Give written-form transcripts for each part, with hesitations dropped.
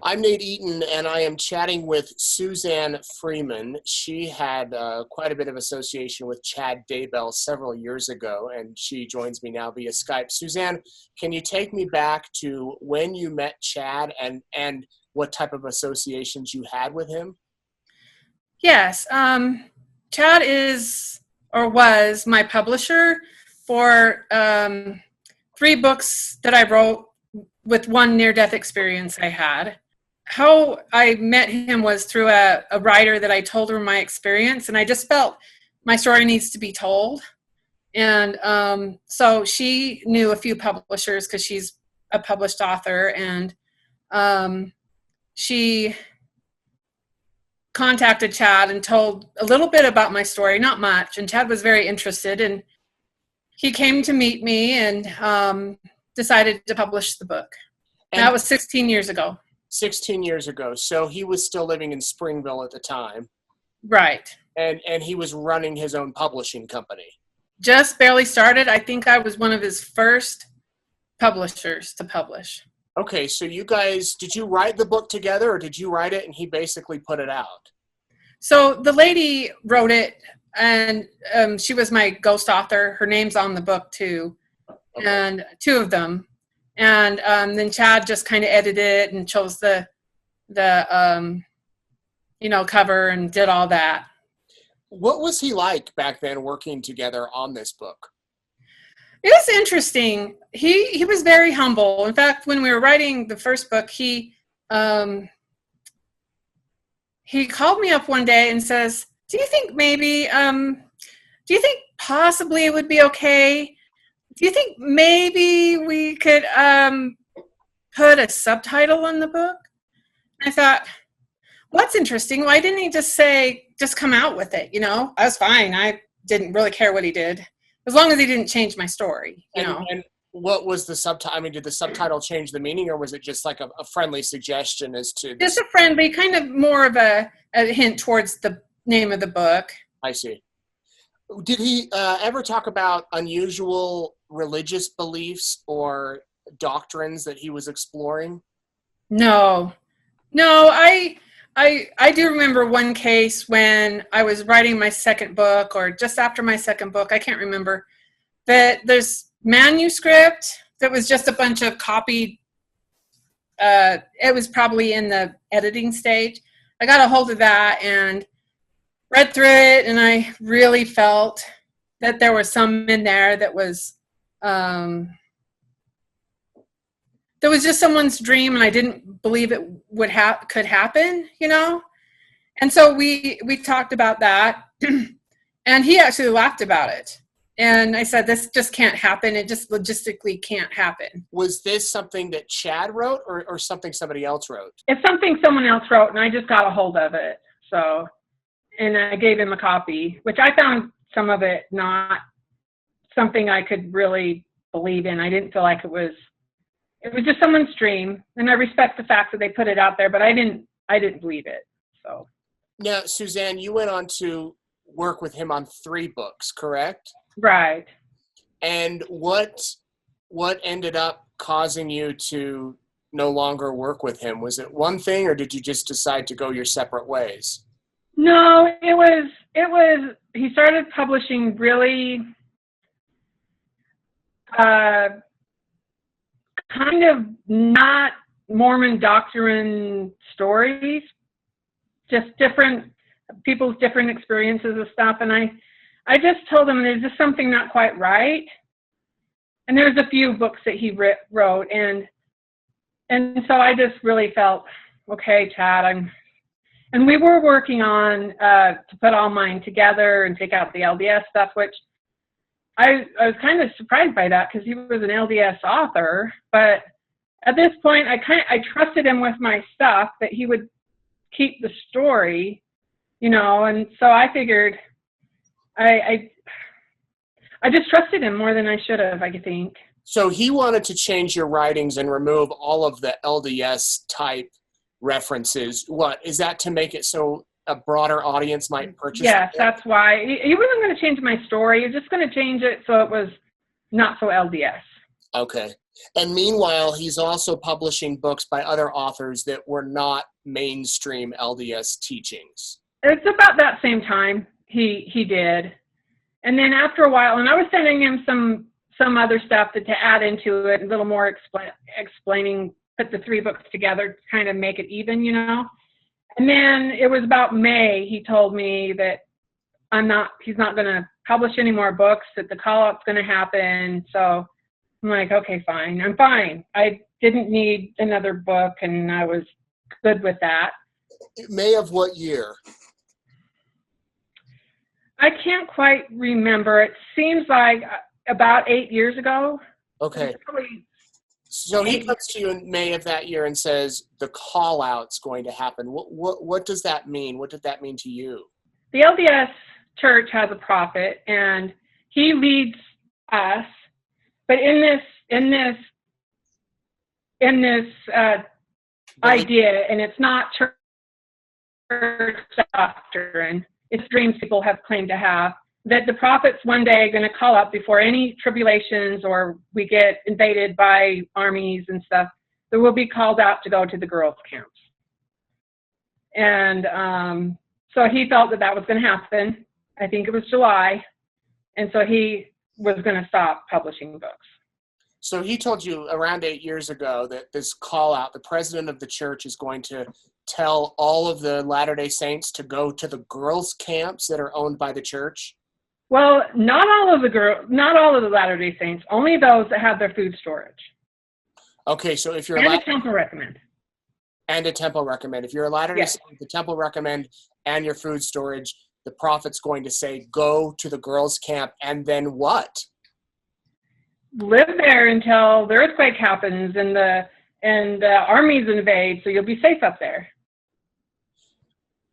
I'm Nate Eaton, and I am chatting with Suzanne Freeman. She had quite a bit of association with Chad Daybell several years ago, and she joins me now via Skype. Suzanne, can you take me back to when you met Chad and what type of associations you had with him? Yes. Chad is or was my publisher for 3 books that I wrote with one near-death experience I had. How I met him was through a writer that I told her my experience, and I just felt my story needs to be told. And so she knew a few publishers because she's a published author, and she contacted Chad and told a little bit about my story, not much, and Chad was very interested, and he came to meet me and decided to publish the book. And that was 16 years ago. 16 years ago. So he was still living in Springville at the time. Right. And he was running his own publishing company. Just barely started. I think I was one of his first publishers to publish. Okay, so you guys, did you write the book together, or did you write it and he basically put it out? So the lady wrote it, and she was my ghost author. Her name's on the book too, okay. And 2 of them. And then Chad just kind of edited it and chose the cover and did all that. What was he like back then working together on this book? It was interesting. He was very humble. In fact, when we were writing the first book, he called me up one day and says, do you think possibly it would be okay? Do you think maybe we could put a subtitle on the book? I thought, well, that's interesting. Why didn't he just come out with it? I was fine. I didn't really care what he did, as long as he didn't change my story, And what was the subtitle? I mean, did the subtitle change the meaning, or was it just like a friendly suggestion as to... Just a friendly, kind of more of a hint towards the name of the book. I see. Did he ever talk about unusual religious beliefs or doctrines that he was exploring? No, I do remember one case when I was writing my second book, or just after my second book, I can't remember, that there's manuscript that was just a bunch of copied, it was probably in the editing stage. I got a hold of that and read through it, and I really felt that there was some in there that was just someone's dream, and I didn't believe it could happen, And so we talked about that, and he actually laughed about it. And I said, this just can't happen. It just logistically can't happen. Was this something that Chad wrote or something somebody else wrote? It's something someone else wrote, and I just got a hold of it. So, and I gave him a copy, which I found some of it not something I could really believe in. I didn't feel like it was just someone's dream, and I respect the fact that they put it out there, but I didn't believe it. So now, Suzanne, you went on to work with him on 3 books, correct? Right. And what ended up causing you to no longer work with him? Was it one thing, or did you just decide to go your separate ways? No, it was he started publishing really kind of not Mormon doctrine stories, just different people's different experiences of stuff. And I just told him there's just something not quite right. And there's a few books that he wrote. And so I just really felt, okay, Chad, and we were working on to put all mine together and take out the LDS stuff, which I was kind of surprised by that because he was an LDS author. But at this point, I trusted him with my stuff, that he would keep the story, and so I figured I just trusted him more than I should have, I think. So he wanted to change your writings and remove all of the LDS type references. What is that, to make it so a broader audience might purchase it? Yes, that's why. He wasn't going to change my story. He was just going to change it so it was not so LDS. Okay. And meanwhile, he's also publishing books by other authors that were not mainstream LDS teachings. It's about that same time he did. And then after a while, and I was sending him some other stuff to add into it, a little more explaining, put the 3 books together to kind of make it even, you know. And then it was about May, he told me that he's not going to publish any more books, that the call-out's going to happen. So I'm like, okay, fine. I'm fine. I didn't need another book, and I was good with that. May of what year? I can't quite remember. It seems like about 8 years ago. Okay. So he comes to you in May of that year and says the call-out's going to happen. What does that mean? What did that mean to you? The LDS Church has a prophet, and he leads us. But in this idea, and it's not church doctrine, it's dreams people have claimed to have, that the prophet's one day going to call up before any tribulations or we get invaded by armies and stuff, that we'll be called out to go to the girls' camps. And so he felt that was going to happen. I think it was July. And so he was going to stop publishing books. So he told you around 8 years ago that this call out, the president of the church is going to tell all of the Latter-day Saints to go to the girls' camps that are owned by the church? Well, not all of the Latter-day Saints, only those that have their food storage. Okay, so if you're a temple recommend. And a temple recommend. If you're a Latter-day Saint, the temple recommend and your food storage, the prophet's going to say, go to the girls' camp, and then what? Live there until the earthquake happens and the armies invade, so you'll be safe up there.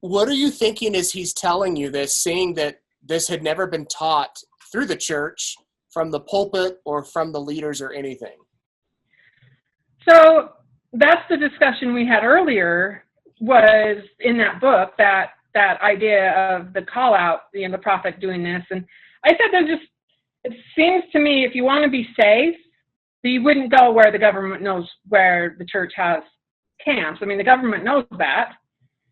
What are you thinking as he's telling you this, seeing that this had never been taught through the church, from the pulpit or from the leaders or anything? So that's the discussion we had earlier, was in that book, that idea of the call out, the prophet doing this. And I said, it seems to me, if you want to be safe, you wouldn't go where the government knows where the church has camps. I mean, the government knows that.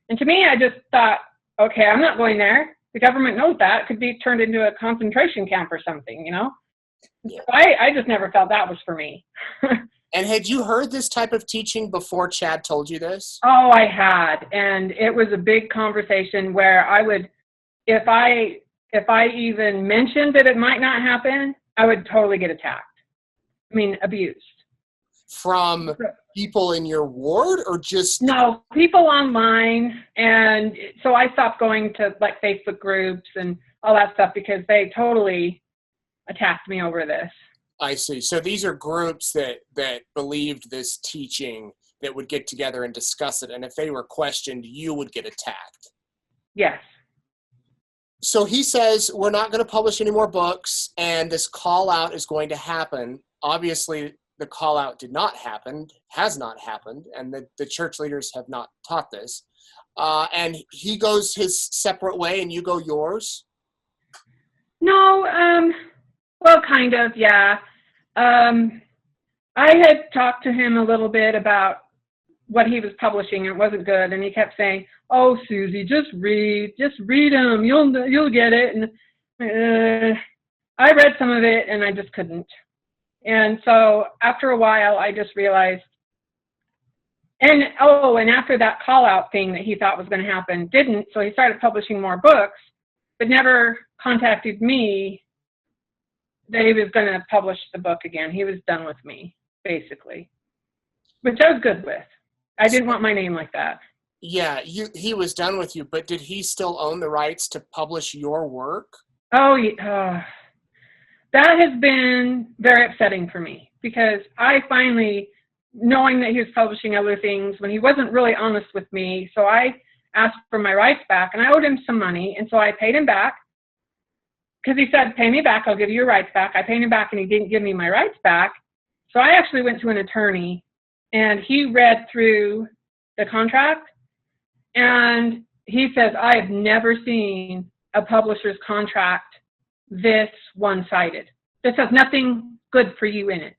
And to me, I just thought, okay, I'm not going there. The government knows that. It could be turned into a concentration camp or something, you know? Yeah. So I just never felt that was for me. And had you heard this type of teaching before Chad told you this? Oh, I had. And it was a big conversation where I would, if I even mentioned that it might not happen, I would totally get attacked. I mean, abused. From people in your ward, or just? No, people online. And so I stopped going to like Facebook groups and all that stuff because they totally attacked me over this. I see. So these are groups that believed this teaching that would get together and discuss it. And if they were questioned, you would get attacked. Yes. So he says, we're not going to publish any more books, and this call out is going to happen. Obviously, the call out did not happen, has not happened, and the church leaders have not taught this. And he goes his separate way and you go yours? No, well, kind of, yeah. I had talked to him a little bit about what he was publishing, and it wasn't good, and he kept saying, oh, Susie, just read them, you'll get it. And I read some of it, and I just couldn't. And so after a while, I just realized, and after that call-out thing that he thought was going to happen didn't, so he started publishing more books, but never contacted me that he was going to publish the book again. He was done with me, basically, which I was good with. I didn't want my name like that. Yeah, he was done with you, but did he still own the rights to publish your work? Oh, yeah. That has been very upsetting for me, because I finally, knowing that he was publishing other things, when he wasn't really honest with me, so I asked for my rights back, and I owed him some money, and so I paid him back, because he said, pay me back, I'll give you your rights back. I paid him back, and he didn't give me my rights back. So I actually went to an attorney, and he read through the contract, and he says, I have never seen a publisher's contract this one-sided. This has nothing good for you in it.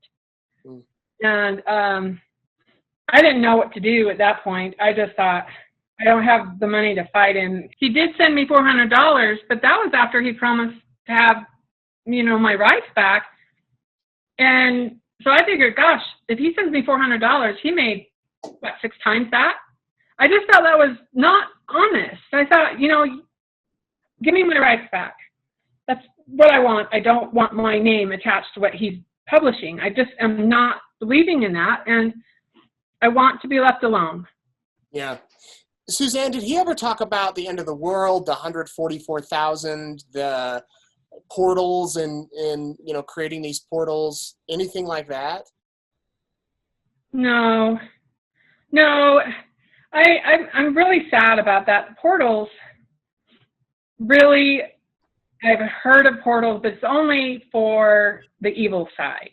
And I didn't know what to do at that point. I just thought, I don't have the money to fight him. He did send me $400, but that was after he promised to have, my rights back. And so I figured, gosh, if he sends me $400, he made, 6 times that? I just felt that was not honest. I thought, give me my rights back. That's what I want. I don't want my name attached to what he's publishing. I just am not believing in that, and I want to be left alone. Yeah. Suzanne, did he ever talk about the end of the world, the 144,000, the portals and creating these portals, anything like that? No, I'm really sad about that. The portals, really, I've heard of portals, but it's only for the evil side.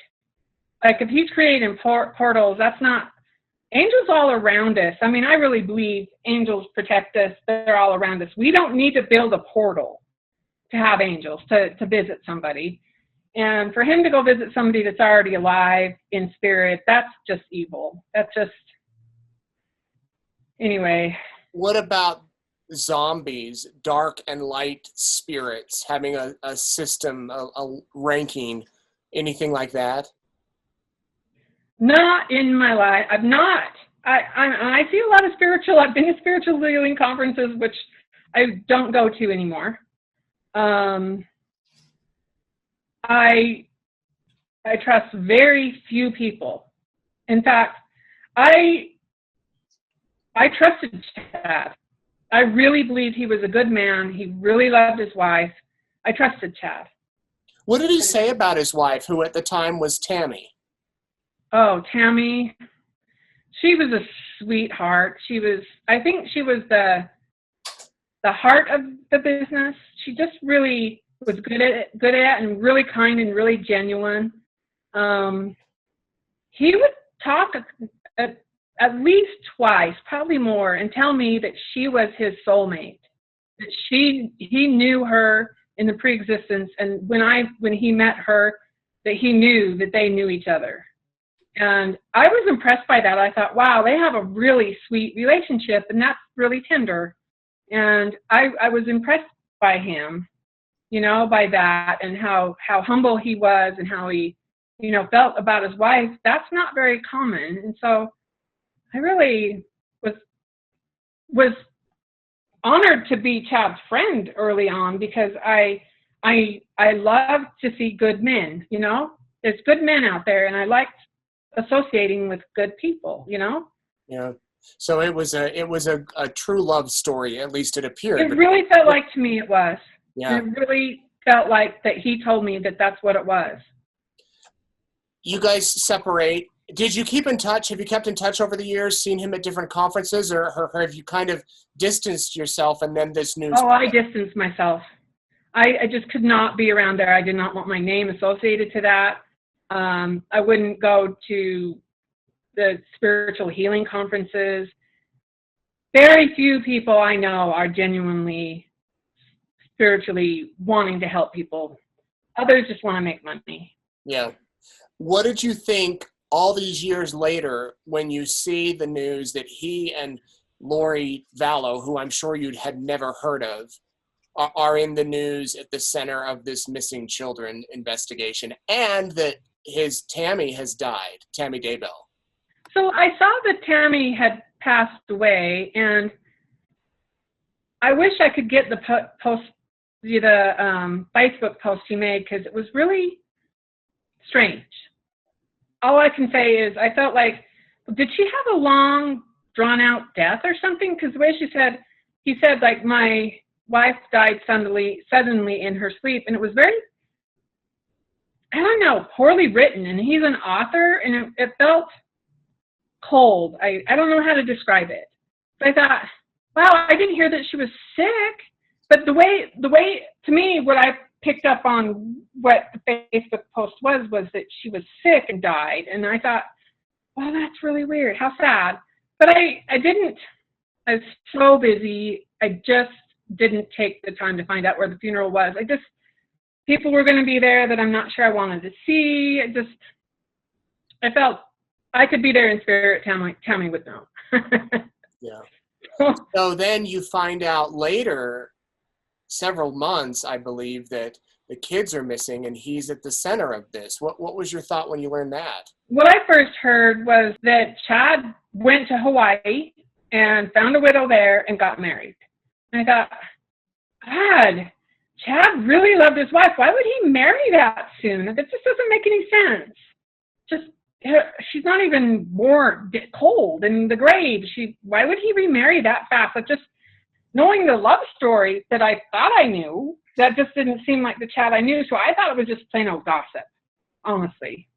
Like if he's creating portals, that's not, angels all around us. I mean, I really believe angels protect us. They're all around us. We don't need to build a portal to have angels, to visit somebody. And for him to go visit somebody that's already alive in spirit, that's just evil. That's just, anyway. What about zombies, dark and light spirits, having a system, a ranking, anything like that? Not in my life. I've not. I see a lot of spiritual. I've been to spiritual healing conferences, which I don't go to anymore. I trust very few people. In fact, I trusted Chad. I really believed he was a good man. He really loved his wife. I trusted Chad. What did he say about his wife, who at the time was Tammy? Oh, Tammy. She was a sweetheart. I think she was the heart of the business. She just really was good at and really kind and really genuine. He would talk at least twice, probably more, and tell me that she was his soulmate. That he knew her in the pre-existence, and when he met her, that he knew that they knew each other. And I was impressed by that. I thought, wow, they have a really sweet relationship, and that's really tender. And I was impressed by him, by that, and how humble he was and how he, felt about his wife. That's not very common. And so I really was honored to be Chad's friend early on, because I love to see good men, There's good men out there, and I liked associating with good people, Yeah. So it was a true love story, at least it appeared. It really felt like, to me, it was. Yeah. It really felt like that he told me that that's what it was. You guys separate. Did you keep in touch? Have you kept in touch over the years, seen him at different conferences, or have you kind of distanced yourself and then this news? Oh, I distanced myself. I just could not be around there. I did not want my name associated to that. I wouldn't go to the spiritual healing conferences. Very few people I know are genuinely spiritually wanting to help people. Others just want to make money. Yeah. What did you think all these years later when you see the news that he and Lori Vallow, who I'm sure you had never heard of, are in the news at the center of this missing children investigation, and that his Tammy has died, Tammy Daybell? So I saw that Tammy had passed away, and I wish I could get the Facebook post he made, because it was really strange. All I can say is I felt like, did she have a long, drawn-out death or something? Because the way he said, like, my wife died suddenly in her sleep, and it was very, I don't know, poorly written, and he's an author, and it felt cold. I don't know how to describe it. But I thought, wow, I didn't hear that she was sick. But the way to me, what I picked up on what the Facebook post was that she was sick and died. And I thought, wow, that's really weird. How sad. But I was so busy. I just didn't take the time to find out where the funeral was. People were going to be there that I'm not sure I wanted to see. I felt I could be there in spirit. Tammy would know. Yeah. So then you find out later, several months, I believe, that the kids are missing and he's at the center of this. What was your thought when you learned that? What I first heard was that Chad went to Hawaii and found a widow there and got married. And I thought, God, Chad really loved his wife. Why would he marry that soon? That just doesn't make any sense. Just, she's not even born cold in the grave. Why would he remarry that fast? Like, just knowing the love story that I thought I knew, that just didn't seem like the Chad I knew. So I thought it was just plain old gossip, honestly.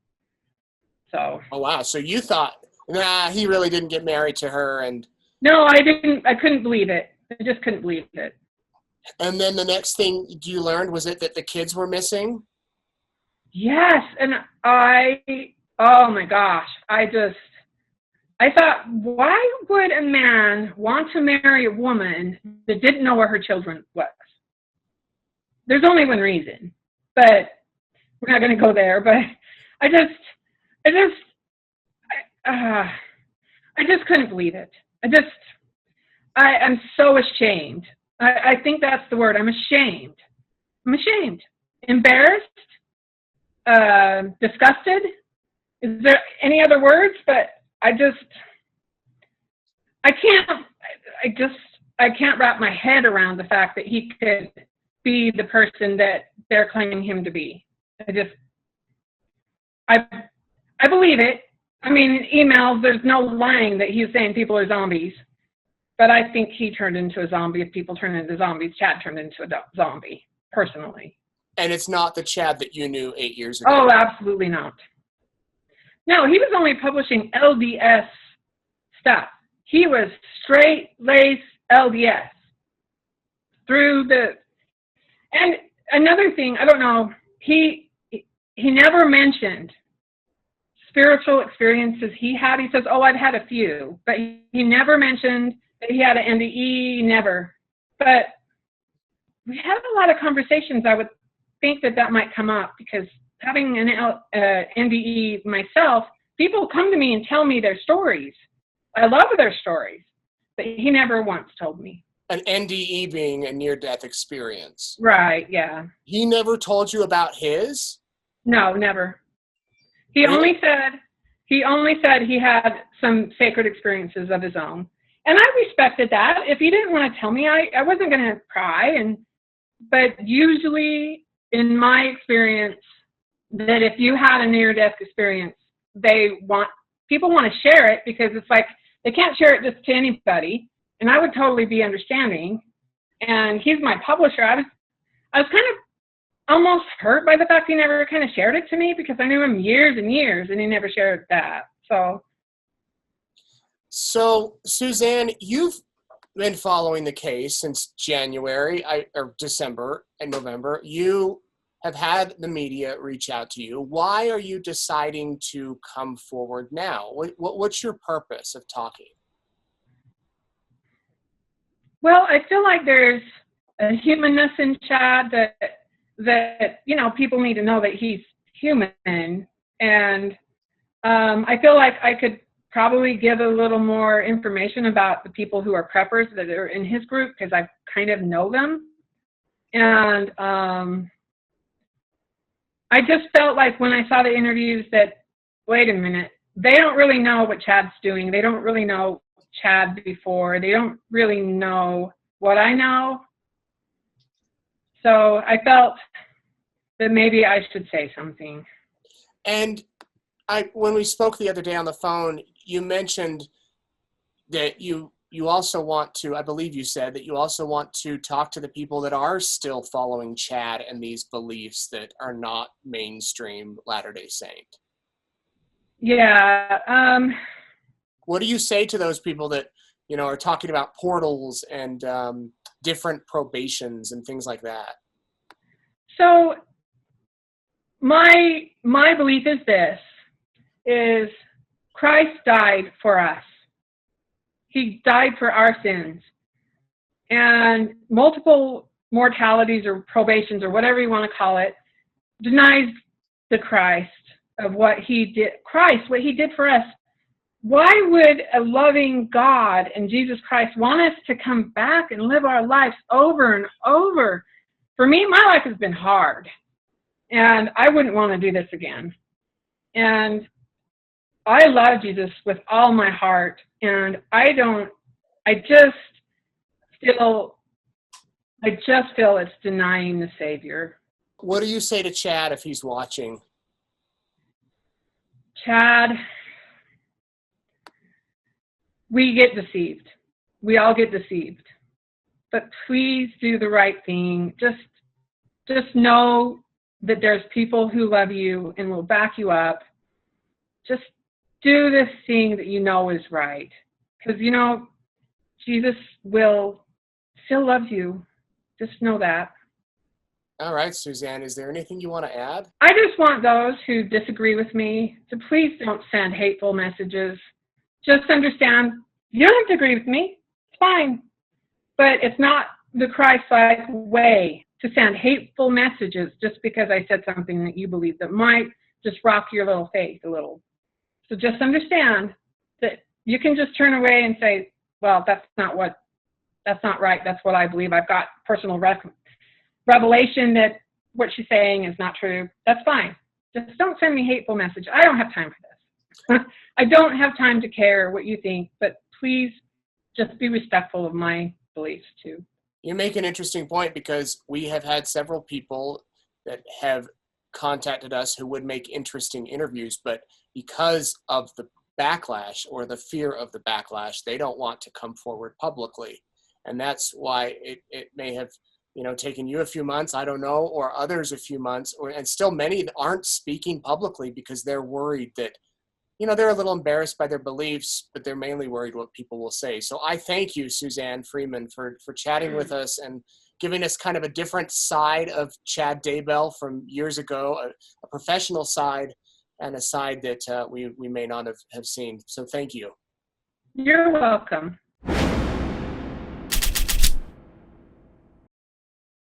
So. Oh, wow. So you thought, nah, he really didn't get married to her. And no, I didn't. I couldn't believe it. I just couldn't believe it. And then the next thing you learned, was it that the kids were missing? Yes. And oh my gosh, I thought, why would a man want to marry a woman that didn't know where her children was? There's only one reason, but we're not going to go there. But I just couldn't believe it. I'm so ashamed. I think that's the word. I'm ashamed. Embarrassed, disgusted. Is there any other words? But I can't wrap my head around the fact that he could be the person that they're claiming him to be. I believe it. I mean, in emails, there's no lying that he's saying people are zombies. But I think he turned into a zombie. If people turn into zombies, Chad turned into a zombie, personally. And it's not the Chad that you knew 8 years ago? Oh, absolutely not. No, he was only publishing LDS stuff. He was straight-laced LDS. And another thing, I don't know, he never mentioned spiritual experiences he had. He says, oh, I've had a few. But he never mentioned that he had an NDE, never. But we had a lot of conversations. I would think that might come up because having an NDE myself, people come to me and tell me their stories. I love their stories, but he never once told me. An NDE being a near-death experience. Right, yeah. He never told you about his? No, never. He only said he had some sacred experiences of his own. And I respected that. If he didn't want to tell me, I wasn't going to pry. But usually, in my experience, that if you had a near-death experience, people want to share it because it's like they can't share it just to anybody. And I would totally be understanding. And he's my publisher. I was kind of almost hurt by the fact he never kind of shared it to me because I knew him years and years, and he never shared that. So, Suzanne, you've been following the case since January, or December and November. You have had the media reach out to you. Why are you deciding to come forward now? What's your purpose of talking? Well, I feel like there's a humanness in Chad that people need to know that he's human. And I feel like I could probably give a little more information about the people who are preppers that are in his group because I kind of know them. And I just felt like when I saw the interviews that, wait a minute, they don't really know what Chad's doing. They don't really know Chad before. They don't really know what I know. So I felt that maybe I should say something. And when we spoke the other day on the phone, you mentioned that you also want to, I believe you said that you also want to talk to the people that are still following Chad and these beliefs that are not mainstream Latter-day Saint. Yeah. What do you say to those people that, are talking about portals and different probations and things like that? So my belief is this, is Christ died for us. He died for our sins. And multiple mortalities or probations or whatever you want to call it denies the Christ of what he did. Christ, what he did for us why would a loving God and Jesus Christ want us to come back and live our lives over and over? For me, my life has been hard, and I wouldn't want to do this again. And I love Jesus with all my heart, and I just feel it's denying the Savior. What do you say to Chad if he's watching? Chad, we get deceived. We all get deceived. But please do the right thing. Just know that there's people who love you and will back you up. Just do this thing that you know is right. Because, you know, Jesus will still love you. Just know that. All right, Suzanne, is there anything you want to add? I just want those who disagree with me to please don't send hateful messages. Just understand, you don't have to agree with me. It's fine. But it's not the Christ-like way to send hateful messages just because I said something that you believe that might just rock your little faith a little. So just understand that you can just turn away and say, well, that's not right. That's what I believe. I've got personal revelation that what she's saying is not true. That's fine. Just don't send me hateful message. I don't have time for this. I don't have time to care what you think, but please just be respectful of my beliefs too. You make an interesting point, because we have had several people that have contacted us who would make interesting interviews, but because of the backlash or the fear of the backlash, they don't want to come forward publicly. And that's why it may have, taken you a few months, I don't know, or others a few months, and still many aren't speaking publicly because they're worried that, they're a little embarrassed by their beliefs, but they're mainly worried what people will say. So I thank you, Suzanne Freeman, for chatting with us and giving us kind of a different side of Chad Daybell from years ago, a professional side and a side that we may not have seen. So thank you. You're welcome.